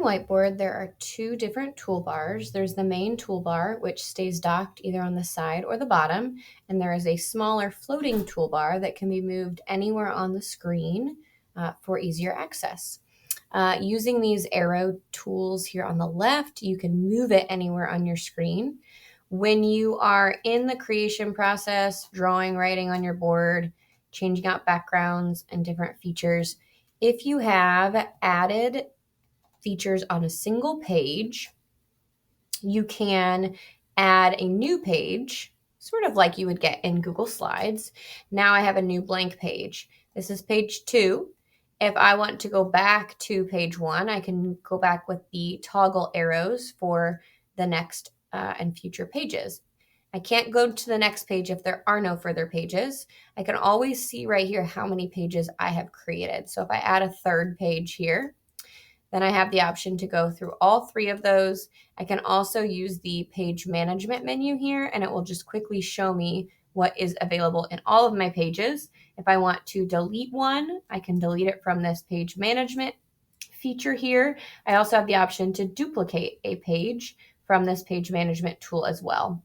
Whiteboard, there are two different toolbars. There's the main toolbar, which stays docked either on the side or the bottom, and there is a smaller floating toolbar that can be moved anywhere on the screen for easier access. Using these arrow tools here on the left, you can move it anywhere on your screen. When you are in the creation process, drawing, writing on your board, changing out backgrounds and different features, if you have added features on a single page, you can add a new page, sort of like you would get in Google Slides. Now I have a new blank page. This is page 2. If I want to go back to page 1, I can go back with the toggle arrows for the next and future pages. I can't go to the next page if there are no further pages. I can always see right here how many pages I have created. So if I add a third page here, then I have the option to go through all 3 of those. I can also use the page management menu here, and it will just quickly show me what is available in all of my pages. If I want to delete one, I can delete it from this page management feature here. I also have the option to duplicate a page from this page management tool as well,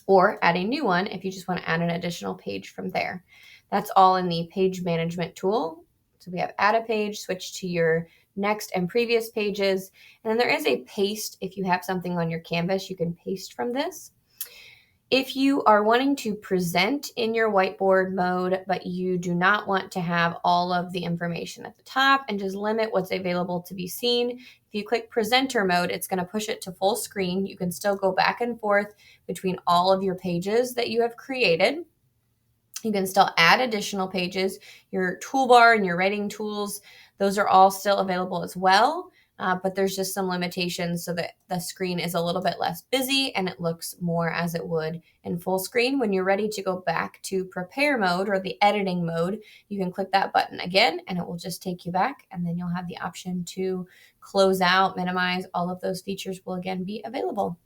or add a new one if you just want to add an additional page from there. That's all in the page management tool. So we have add a page, switch to your next and previous pages. And then there is a paste. If you have something on your canvas, you can paste from this. If you are wanting to present in your whiteboard mode, but you do not want to have all of the information at the top and just limit what's available to be seen, if you click presenter mode, it's going to push it to full screen. You can still go back and forth between all of your pages that you have created. You can still add additional pages. Your toolbar and your writing tools, those are all still available as well, but there's just some limitations so that the screen is a little bit less busy and it looks more as it would in full screen. When you're ready to go back to prepare mode or the editing mode, you can click that button again and it will just take you back, and then you'll have the option to close out, minimize. All of those features will again be available.